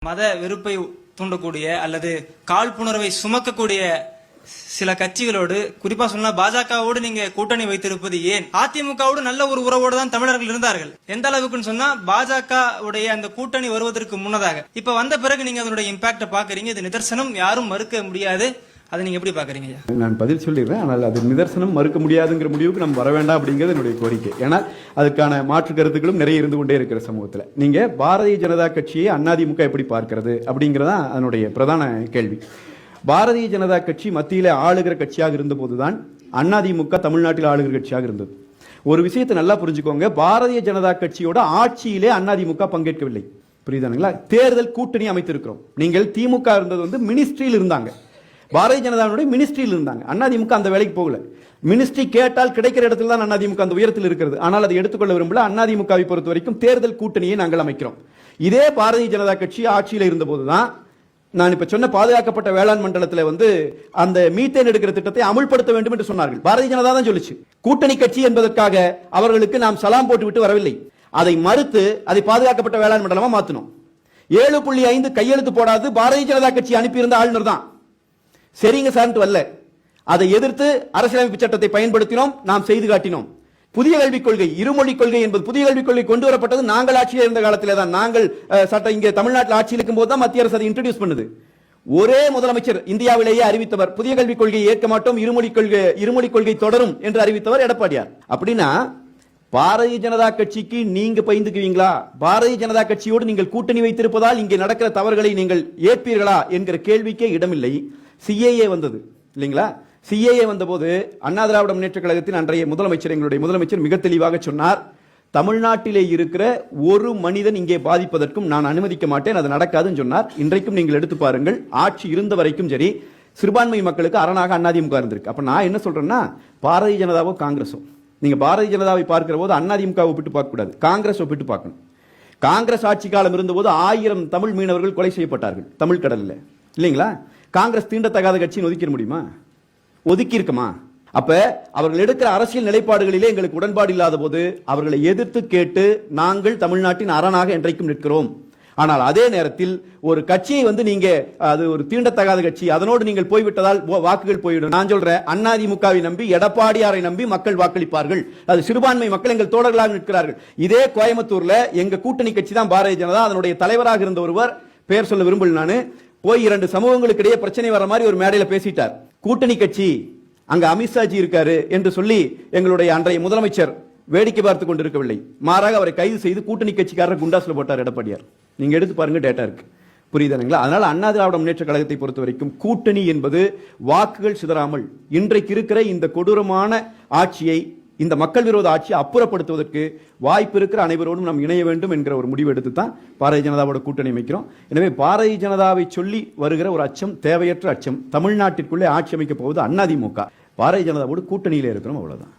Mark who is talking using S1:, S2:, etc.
S1: மத வெறுப்பை தூண்டக்கூடிய அல்லது காழ்ப்புணர்வை சுமக்கக்கூடிய சில கட்சிகளோடு, குறிப்பா சொன்னா பாஜகவோடு நீங்க கூட்டணி வைத்திருப்பது ஏன்? அதிமுகவோடு நல்ல ஒரு உறவோடு தான் தமிழர்கள் இருந்தார்கள். எந்த அளவுக்குன்னு சொன்னா பாஜக உடைய அந்த கூட்டணி வருவதற்கு முன்னதாக. இப்ப வந்த பிறகு நீங்க அதனுடைய இம்பாக்ட பாக்குறீங்க. இது நிதர்சனம், யாரும் மறுக்க முடியாது. அதை நீங்க எப்படி பாக்குறீங்க?
S2: நான் பதில் சொல்லிடுறேன். ஆனால் அது நிதர்சனம், மறுக்க முடியாதுங்கிற முடிவுக்கு நம்ம வர வேண்டாம் அப்படிங்கிறது என்னுடைய கோரிக்கை. ஏன்னா அதுக்கான மாற்று கருத்துக்களும் நிறைய இருந்து கொண்டே இருக்கிற சமூகத்தில் நீங்க பாரதிய ஜனதா கட்சியை அதிமுக எப்படி பார்க்கிறது அப்படிங்கிறதான் அதனுடைய பிரதான கேள்வி. பாரதிய ஜனதா கட்சி மத்தியில ஆளுகிற கட்சியாக இருந்த போதுதான் அதிமுக தமிழ்நாட்டில் ஆளுகிற கட்சியாக இருந்தது. ஒரு விஷயத்தை நல்லா புரிஞ்சுக்கோங்க, பாரதிய ஜனதா கட்சியோட ஆட்சியிலே அதிமுக பங்கேற்கவில்லை. புரியுதானுங்களா? தேர்தல் கூட்டணி அமைத்திருக்கிறோம். நீங்கள் திமுக இருந்தது வந்து மினிஸ்ட்ரியில் இருந்தாங்க, பாரதிய ஜனதாவுடைய மினிஸ்ட்ரியில் இருந்தாங்க. அதிமுக அந்த வேலைக்கு போகல. மினிஸ்ட்ரி கேட்டால் கிடைக்கிற இடத்துல தான் அதிமுக அந்த உயரத்தில் இருக்கிறது. ஆனால் அதை எடுத்துக்கொள்ள விரும்பல. அதிமுகவை பொறுத்த வரைக்கும் தேர்தல் கூட்டணியை நாங்கள் அமைக்கிறோம். இதே பாரதிய ஜனதா கட்சி ஆட்சியில் இருந்த போதுதான் நான் இப்ப சொன்ன பாதுகாக்கப்பட்ட வேளாண் மண்டலத்தில் வந்து அந்த மீத்தேன் எடுக்கிற திட்டத்தை அமுல்படுத்த வேண்டும் என்று சொன்னார்கள். பாரதிய ஜனதா தான் சொல்லுச்சு. கூட்டணி கட்சி என்பதற்காக அவர்களுக்கு நாம் சலாம் போட்டு விட்டு வரவில்லை. அதை மறுத்து அதை பாதுகாக்கப்பட்ட வேளாண் மண்டலமா மாத்தினோம். 7.5 கையெழுத்து போடாது பாரதிய ஜனதா கட்சி அனுப்பியிருந்த ஆளுநர் தான் சரிங்க சார் வரல. அதை எதிர்த்து அரசியலமைப்பு சட்டத்தை பயன்படுத்தினோம், நாம் செய்து காட்டினோம். புதிய கல்விக் கொள்கை, இருமொழி கொள்கை என்பது புதிய கல்விக் கொள்கை கொண்டு வரப்பட்டது நாங்கள் ஆட்சியில் இருந்த காலத்திலே தான். நாங்கள் சட்டம் இங்கே தமிழ்நாட்டில் ஆட்சியில் இருக்கும் போது தான் மத்திய அரசு அதை இன்ட்ரோடியூஸ் பண்ணுது. ஒரே முதலமைச்சர் இந்தியாவிலேயே அறிவித்தவர் புதிய கல்விக் கொள்கையை ஏற்க மாட்டோம், இருமொழி கொள்கை தொடரும் என்று அறிவித்தவர் எடப்பாடியார். அப்படின்னா பாரதிய ஜனதா கட்சிக்கு நீங்க பயந்துக்குவீங்களா? பாரதிய ஜனதா கட்சியோடு நீங்கள் கூட்டணி வைத்திருப்பதால் இங்கே நடக்கிற தவறுகளை நீங்கள் ஏற்பீர்களா என்கிற கேள்விக்கே இடமில்லை. சிஏஏ வந்தது இல்லைங்களா? சிஏஏ வந்தபோது அண்ணா திராவிட முன்னேற்ற கழகத்தின் அன்றைய முதலமைச்சர், எங்களுடைய முதலமைச்சர் மிக தெளிவாக சொன்னார், தமிழ்நாட்டிலே இருக்கிற ஒரு மனிதன் இங்கே பாதிப்பதற்கும் நான் அனுமதிக்க மாட்டேன், அது நடக்காதுன்னு சொன்னார். இன்றைக்கும் நீங்கள் எடுத்து பாருங்கள், ஆட்சி இருந்த வரைக்கும் சரி சிறுபான்மை மக்களுக்கு அரணாக அதிமுக இருந்திருக்கு. அப்ப நான் என்ன சொல்றேன்னா, பாரதிய ஜனதாவோ காங்கிரஸோ, நீங்க பாரதிய ஜனதாவை பார்க்கிற போது அதிமுகவை ஒப்பிட்டு பார்க்க கூடாது, காங்கிரஸ் ஒப்பிட்டு பார்க்கணும். காங்கிரஸ் ஆட்சி காலம் இருந்தபோது 1000 தமிழ் மீனவர்கள் கொலை செய்யப்பட்டார்கள் தமிழ் கடலில் இல்லைங்களா? காங்கிரஸ் தீண்டத்தகாத கட்சின்னு ஒதுக்கிட முடியுமா? ஒதுக்கி இருக்குமா? அப்ப அவர்கள் எடுக்கிற அரசியல் நிலைப்பாடுகளிலே எங்களுக்கு உடன்பாடு இல்லாத போது அவர்களை எதிர்த்து கேட்டு நாங்கள் தமிழ்நாட்டின் அரணாக என்றைக்கும் நிற்கிறோம். ஆனால் அதே நேரத்தில் ஒரு கட்சியை வந்து நீங்க அது ஒரு தீண்டத்தகாத கட்சி, அதனோடு நீங்கள் போய்விட்டதால் வாக்குகள் போய்விடும். நான் சொல்றேன், அதிமுகவை நம்பி எடப்பாடியாரை நம்பி மக்கள் வாக்களிப்பார்கள். அது சிறுபான்மை மக்கள் எங்கள் தோழர்களாக நிற்கிறார்கள். இதே கோயம்புத்தூர்ல எங்க கூட்டணி கட்சி தான் பாரதிய ஜனதா, அதனுடைய தலைவராக இருந்த ஒருவர், பெயர் சொல்ல விரும்பல, நானு போய் 2 சமூகங்களுக்கு இடையே பிரச்சனை வர மாதிரி ஒரு மேடையில பேசிட்டார். கூட்டணி கட்சி அங்க அமித்ஷாஜி இருக்காரு என்று சொல்லி எங்களுடைய அன்றைய முதலமைச்சர் வேடிக்கை பார்த்து கொண்டிருக்கவில்லை. மாறாக அவரை கைது செய்து கூட்டணி கட்சிக்காரர் குண்டாஸ்ல போட்டார் எடப்பாடியார். நீங்க எடுத்து பாருங்க, டேட்டா இருக்கு. புரியுதுங்களா? அதனால அண்ணா திராவிட முன்னேற்ற கழகத்தை பொறுத்த வரைக்கும் கூட்டணி என்பது வாக்குகள் சிதறாமல் இன்றைக்கு இருக்கிற இந்த கொடூரமான ஆட்சியை, இந்த மக்கள் விரோத ஆட்சியை அப்புறப்படுத்துவதற்கு வாய்ப்பு இருக்கிற அனைவரோடும் நாம் இணைய வேண்டும் என்கிற ஒரு முடிவு எடுத்து தான் பாரதிய ஜனதாவோட கூட்டணி அமைக்கிறோம். எனவே பாரதிய ஜனதாவை சொல்லி வருகிற ஒரு அச்சம் தேவையற்ற அச்சம். தமிழ்நாட்டிற்குள்ளே ஆட்சி அமைக்க போவது அதிமுக. பாரதிய ஜனதாவோடு கூட்டணியில இருக்கிறோம், அவ்வளவுதான்.